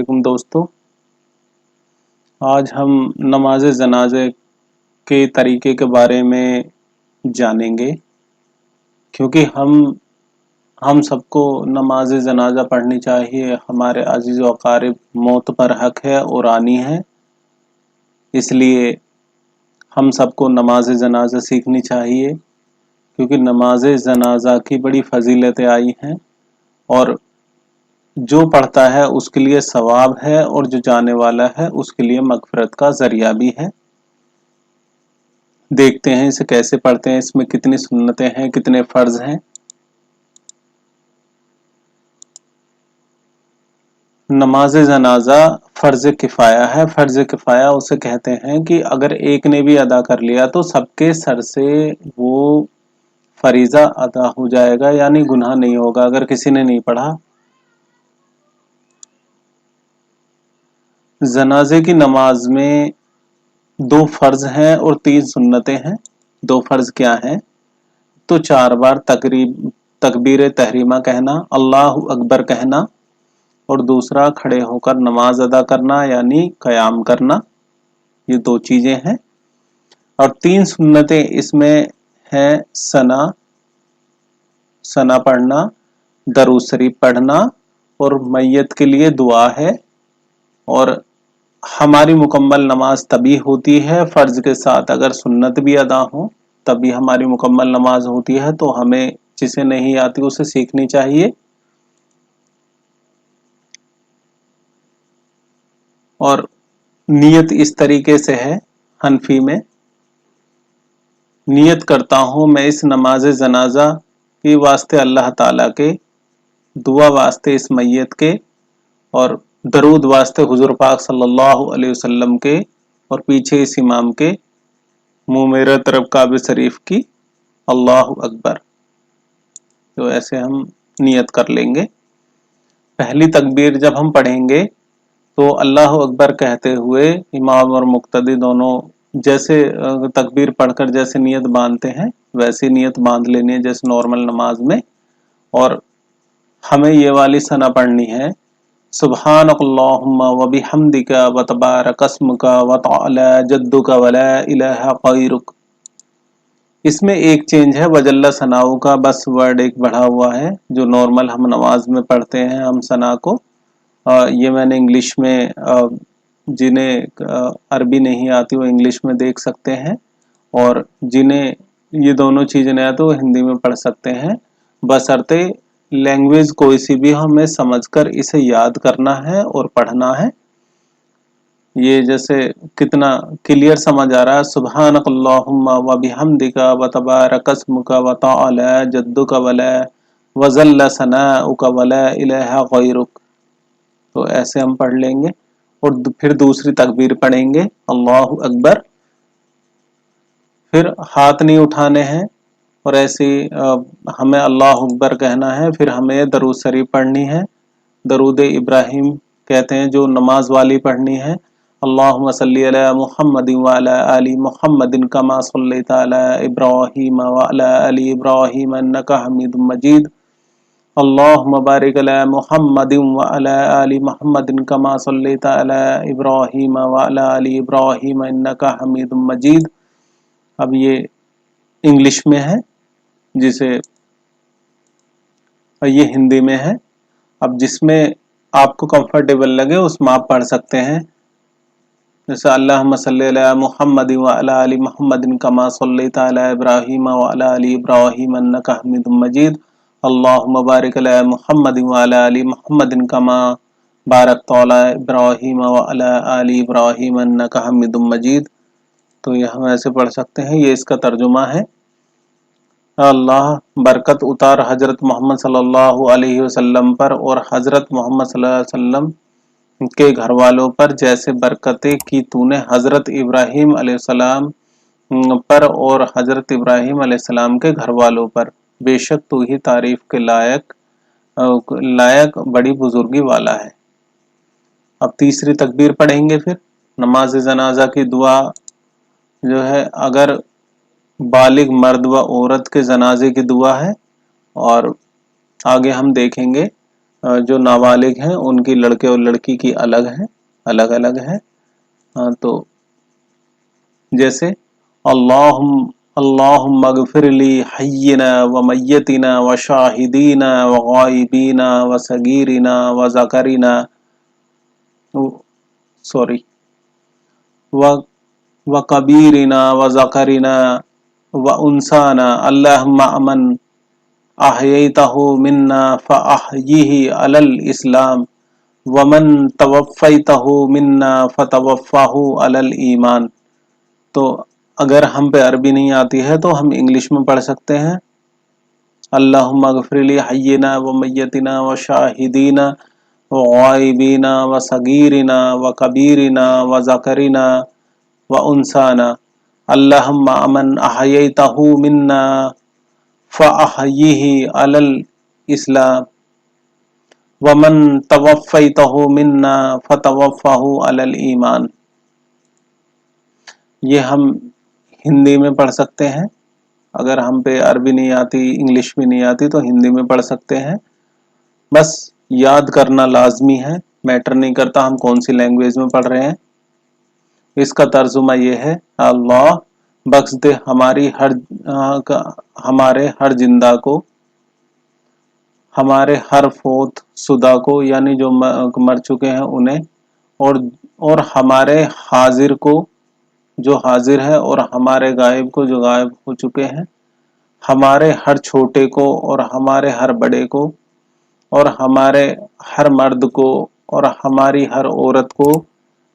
علیکم دوستو، آج ہم نماز جنازے کے طریقے کے بارے میں جانیں گے، کیونکہ ہم سب کو نماز جنازہ پڑھنی چاہیے۔ ہمارے عزیز و اقارب موت پر حق ہے اور آنی ہے، اس لیے ہم سب کو نماز جنازہ سیکھنی چاہیے، کیونکہ نماز جنازہ کی بڑی فضیلتیں آئی ہیں اور جو پڑھتا ہے اس کے لیے ثواب ہے اور جو جانے والا ہے اس کے لیے مغفرت کا ذریعہ بھی ہے۔ دیکھتے ہیں اسے کیسے پڑھتے ہیں، اس میں کتنی سنتیں ہیں، کتنے فرض ہیں۔ نماز جنازہ فرض کفایہ ہے۔ فرض کفایہ اسے کہتے ہیں کہ اگر ایک نے بھی ادا کر لیا تو سب کے سر سے وہ فریضہ ادا ہو جائے گا، یعنی گناہ نہیں ہوگا اگر کسی نے نہیں پڑھا۔ جنازے کی نماز میں 2 فرض ہیں اور 3 سنتیں ہیں۔ 2 فرض کیا ہیں؟ تو 4 بار تکبیر تحریمہ کہنا، اللہ اکبر کہنا، اور دوسرا کھڑے ہو کر نماز ادا کرنا یعنی قیام کرنا، یہ 2 چیزیں ہیں۔ اور 3 سنتیں اس میں ہیں: ثنا پڑھنا، درود شریف پڑھنا، اور میت کے لیے دعا ہے۔ اور ہماری مکمل نماز تبھی ہوتی ہے فرض کے ساتھ، اگر سنت بھی ادا ہو تبھی ہماری مکمل نماز ہوتی ہے، تو ہمیں جسے نہیں آتی اسے سیکھنی چاہیے۔ اور نیت اس طریقے سے ہے، حنفی میں نیت کرتا ہوں میں اس نماز جنازہ کے واسطے اللہ تعالیٰ کے، دعا واسطے اس میت کے، اور درود واسطے حضور پاک صلی اللہ علیہ وسلم کے، اور پیچھے اس امام کے، منہ میرے طرف کعبہ شریف کی، اللہ اکبر۔ تو ایسے ہم نیت کر لیں گے۔ پہلی تکبیر جب ہم پڑھیں گے تو اللہ اکبر کہتے ہوئے امام اور مقتدی دونوں جیسے تکبیر پڑھ کر جیسے نیت باندھتے ہیں ویسی نیت باندھ لینی ہے جیسے نارمل نماز میں، اور ہمیں یہ والی ثنا پڑھنی ہے: سبحانک اللہم و بحمدک و تبارک اسمک و تعالی جدک و لا الہ غیرک۔ اس میں ایک چینج ہے، وجل ثناؤ کا بس ورڈ ایک بڑھا ہوا ہے، جو نارمل ہم نماز میں پڑھتے ہیں ہم ثنا کو، یہ میں نے انگلش میں، جنہیں عربی نہیں آتی وہ انگلش میں دیکھ سکتے ہیں، اور جنہیں یہ دونوں چیزیں نہیں آتی وہ ہندی میں پڑھ سکتے ہیں، بشرطے لینگویج کوئی سی بھی ہمیں سمجھ کر اسے یاد کرنا ہے اور پڑھنا ہے۔ یہ جیسے کتنا کلیئر سمجھ آ رہا ہے: سبحانک اللہم و بحمدک و تبارک اسمک و تعالی جدک و جل ثناؤک و لا الہ غیرک۔ تو ایسے ہم پڑھ لیں گے، اور پھر دوسری تکبیر پڑھیں گے، اللہ اکبر، پھر ہاتھ نہیں اٹھانے ہیں، اور ایسی ہمیں اللہ اکبر کہنا ہے۔ پھر ہمیں درود شریف پڑھنی ہے، درود ابراہیم کہتے ہیں جو نماز والی پڑھنی ہے: اللہم صلی علی محمد وعلی آل محمد کما صلیت علی ابراہیم وعلی آل ابراہیم انک حمید مجید، اللہم بارک علی محمد وعلی آل محمد کما صلیت علی ابراہیم وعلی آل ابراہیم انک حمید مجید۔ اب یہ انگلش میں ہے، جسے یہ ہندی میں ہے، اب جس میں آپ کو کمفرٹیبل لگے اس میں آپ پڑھ سکتے ہیں، جیسے اللہم صلی علی محمد وعلی آل محمد کما صلیت علی ابراہیم وعلی آل ابراہیم انک حمید مجید، اللہم بارک علی محمد وعلی آل محمد کما بارکت علی ابراہیم وعلی آل ابراہیم انک حمید مجید۔ تو یہ ہم ایسے پڑھ سکتے ہیں، یہ اس کا ترجمہ ہے۔ اللہ برکت اتار حضرت محمد صلی اللہ علیہ وسلم پر اور حضرت محمد صلی اللہ علیہ وسلم کے گھر والوں پر، جیسے برکتیں کی تو نے حضرت ابراہیم علیہ السلام پر اور حضرت ابراہیم علیہ السلام کے گھر والوں پر، بے شک تو ہی تعریف کے لائق بڑی بزرگی والا ہے۔ اب تیسری تکبیر پڑھیں گے۔ پھر نماز جنازہ کی دعا جو ہے، اگر بالغ مرد و عورت کے جنازے کی دعا ہے، اور آگے ہم دیکھیں گے جو नाबालिग ہیں उनकी लड़के और लड़की की अलग है, अलग अलग है। तो जैसे अल्लाहुम्मा अगफिरली हय्यिना व मय्यतिना व शाहिदीना व गायबीना व सगीरिना व ज़करिना व कबीरिना व ज़करिना व उनसाना अल्लाहुम्मा अमन अहयैतहु मिन्ना फ़अहयिही अलल इस्लाम वमन तवफ़्फ़ैतहु मिन्ना फ़तवफ़्फ़हु अलल ईमान। तो अगर हम पे अरबी नहीं आती है तो हम इंग्लिश में पढ़ सकते हैं, अल्लाहुम्मा अगफिरली हय्यिना व मय्यतिना व शाहिदीना व गायबीना व सगीरिना व कबीरिना व ज़करिना व उनसाना अल्लाहुम्मा अमन अहयैतहु मिन्ना फ़अहयिही अलल इस्लाम वमन तवफ़्फ़ैतहु मिन्ना फ़तवफ़्फ़हु अलल ईमान। ये हम हिंदी में पढ़ सकते हैं, अगर हम पे अरबी नहीं आती, इंग्लिश भी नहीं आती तो हिंदी में पढ़ सकते हैं। बस याद करना लाजमी है, मैटर नहीं करता हम कौन सी लैंग्वेज में पढ़ रहे हैं। इसका तर्जुमा ये है, अल्लाह बख्श दे हमारे हर जिंदा को, हमारे हर फोत शुदा को यानी जो मर चुके हैं उन्हें, और हमारे हाजिर को जो हाजिर है, और हमारे गायब को जो गायब हो चुके हैं, हमारे हर छोटे को और हमारे हर बड़े को, और हमारे हर मर्द को और हमारी हर औरत को।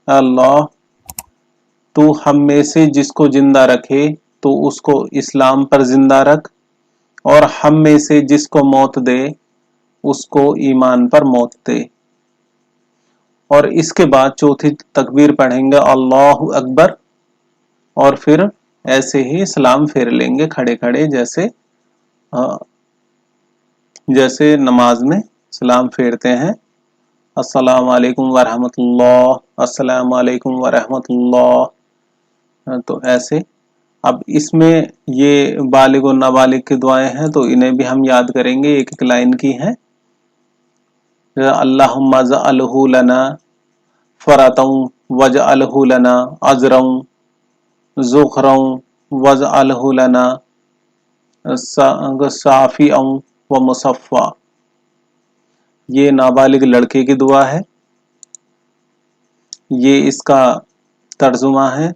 अल्लाह तू हम में से जिसको जिंदा रखे तो उसको इस्लाम पर जिंदा रख, और हम में से जिसको मौत दे उसको ईमान पर मौत दे। और इसके बाद चौथी तकबीर पढ़ेंगे अल्लाहु अकबर, और फिर ऐसे ही सलाम फेर लेंगे खड़े खड़े, जैसे नमाज में सलाम फेरते हैं, अस्सलाम वालेकुम व रहमतुल्लाह, अस्सलाम वालेकुम व रहमतुल्लाह। तो ऐसे। अब इसमें ये बालिग और नाबालिग की दुआएं हैं तो इन्हें भी हम याद करेंगे, एक एक लाइन की हैं। अल्लाहुम्मा जअलहु लना फरतन वजअलहु लना अजरन ज़ुखरन वजअलहु लना साफ़िअन व मुसफ़्फ़ा। ये नाबालिग लड़के की दुआ है, ये इसका तर्जुमा है।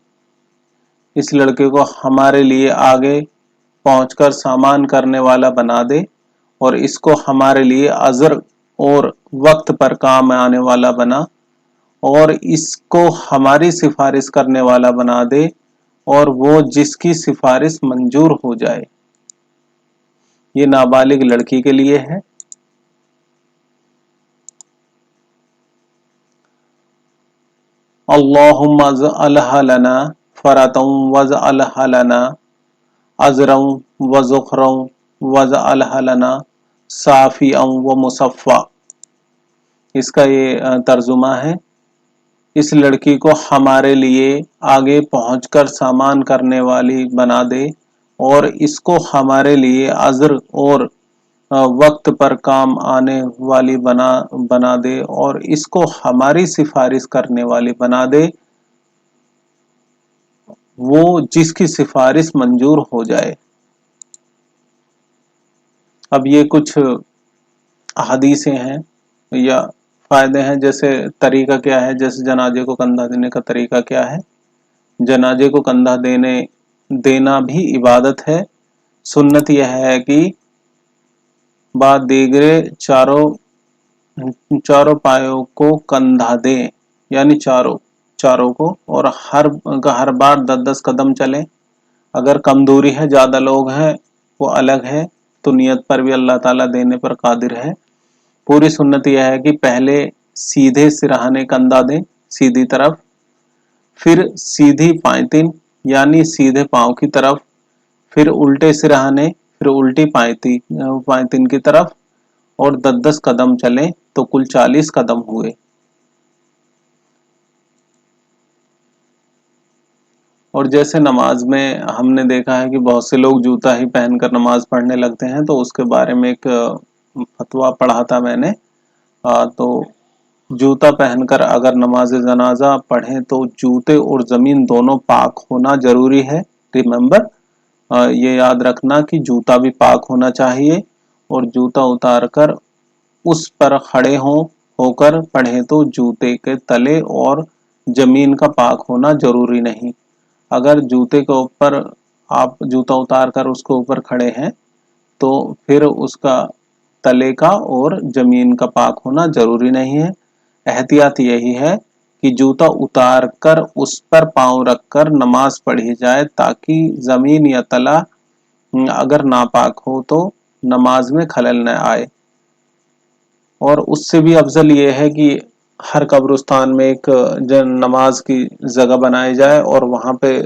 इस लड़के को हमारे लिए आगे पहुंचकर सामान करने वाला बना दे, और इसको हमारे लिए अजर और वक्त पर काम आने वाला बना, और इसको हमारी सिफारिश करने वाला बना दे, और वो जिसकी सिफारिश मंजूर हो जाए। ये नाबालिग लड़की के लिए है। अल्लाहुम्मा ज़अलहा लना फरतन वज़अलहा लना अजरन व ज़ुखरन वज़अलहा लना साफ़िअन व मुसफ़्फ़ा। इसका ये तर्जुमा है, इस लड़की को हमारे लिए आगे पहुंचकर सामान करने वाली बना दे, और इसको हमारे लिए अजर और वक्त पर काम आने वाली बना दे, और इसको हमारी सिफारिश करने वाली बना दे, वो जिसकी सिफारिश मंजूर हो जाए। अब ये कुछ हदीसें हैं या फायदे हैं, जैसे तरीका क्या है, जैसे जनाजे को कंधा देने का तरीका क्या है। जनाजे को कंधा देना भी इबादत है। सुन्नत यह है कि बाद दीगरे चारों पायों को कंधा दें, यानी चारों को, और हर बार 10-10 कदम चलें। अगर कम दूरी है, ज़्यादा लोग हैं, वो अलग है, तो नियत पर भी अल्लाह ताला देने पर कादिर है। पूरी सुन्नत यह है कि पहले सीधे सिरहाने कंधा दें, सीधी तरफ, फिर सीधी पायतीन यानी सीधे पांव की तरफ, फिर उल्टे सिरहाने, फिर उल्टी पायतीन की तरफ, और 10-10 कदम चलें तो कुल 40 कदम हुए। और जैसे नमाज में हमने देखा है कि बहुत से लोग जूता ही पहनकर नमाज पढ़ने लगते हैं, तो उसके बारे में एक फतवा पढ़ा था मैंने। तो जूता पहनकर अगर नमाज जनाजा पढ़ें तो जूते और ज़मीन दोनों पाक होना ज़रूरी है। रिमेंबर, ये याद रखना कि जूता भी पाक होना चाहिए, और जूता उतारकर उस पर खड़े होकर पढ़ें तो जूते के तले और ज़मीन का पाक होना ज़रूरी नहीं। अगर जूते के ऊपर आप जूता उतार कर उसके ऊपर खड़े हैं तो फिर उसका तले का और ज़मीन का पाक होना ज़रूरी नहीं है। एहतियात यही है कि जूता उतार कर उस पर पाँव रखकर नमाज पढ़ी जाए, ताकि ज़मीन या तला अगर नापाक हो तो नमाज में खलल न आए। और उससे भी अफजल ये है कि हर कब्रिस्तान में एक नमाज की जगह बनाई जाए और वहाँ पे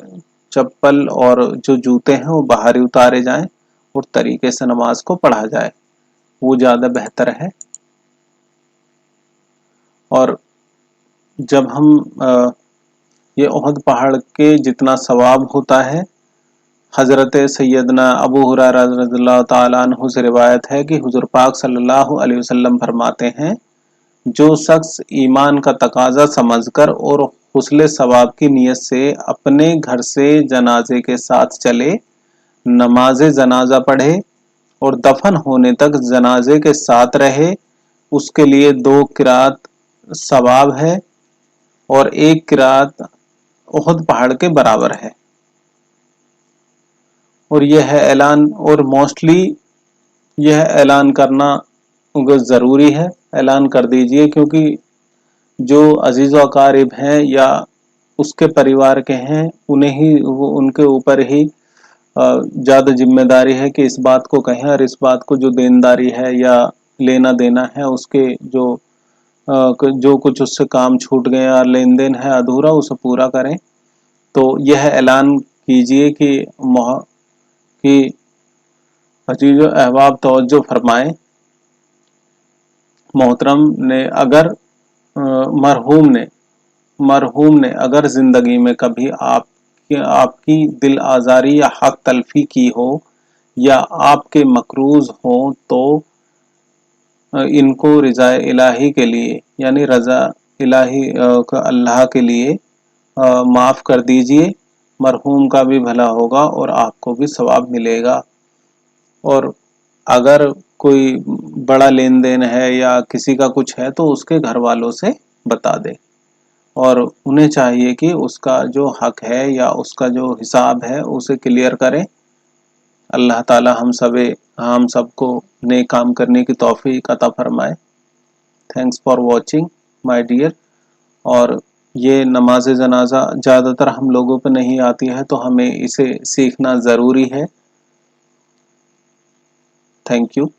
चप्पल और जो जूते हैं वो बाहर ही उतारे जाएं और तरीके से नमाज को पढ़ा जाए, वो ज़्यादा बेहतर है। और जब हम ये ओहद पहाड़ के जितना सवाब होता है, हज़रत सैयदना अबू हुरैरा रज़ियल्लाहु ताला अन्हु से रिवायत है कि हुज़ूर पाक सल्लल्लाहु अलैहि वसल्लम फरमाते हैं, जो शख्स ईमान का तकाजा समझकर और हुस्ले सवाब की नीयत से अपने घर से जनाजे के साथ चले, नमाज जनाजा पढ़े और दफन होने तक जनाजे के साथ रहे, उसके लिए 2 किरात सवाब है और 1 किरात ओहद पहाड़ के बराबर है। और यह है ऐलान, और मोस्टली यह ऐलान करना ज़रूरी है। ऐलान कर दीजिए, क्योंकि जो अजीज़ व अकारिब हैं या उसके परिवार के हैं, उन्हें ही उनके ऊपर ही ज़्यादा जिम्मेदारी है कि इस बात को कहें, और इस बात को जो देनदारी है या लेना देना है उसके जो कुछ उससे काम छूट गए और लेन देन है अधूरा, उसे पूरा करें। तो यह ऐलान कीजिए कि अजीज़ अहबाब तवज्जो फरमाएं, मोहतरम ने अगर मरहूम ने अगर जिंदगी में कभी आपकी दिल आज़ारी या हक तलफी की हो या आपके मकरूज हो तो इनको रज़ा इलाही के लिए, यानी रज़ा इलाही अल्लाह के लिए माफ़ कर दीजिए। मरहूम का भी भला होगा और आपको भी सवाब मिलेगा। और अगर कोई बड़ा लेन देन है या किसी का कुछ है तो उसके घर वालों से बता दे, और उन्हें चाहिए कि उसका जो हक है या उसका जो हिसाब है उसे क्लियर करें। अल्लाह ताला हम सबको नेक काम करने की तौफीक अता फरमाए। Thanks for watching my dear. और ये नमाज जनाजा ज़्यादातर हम लोगों पर नहीं आती है, तो हमें इसे सीखना ज़रूरी है। Thank you.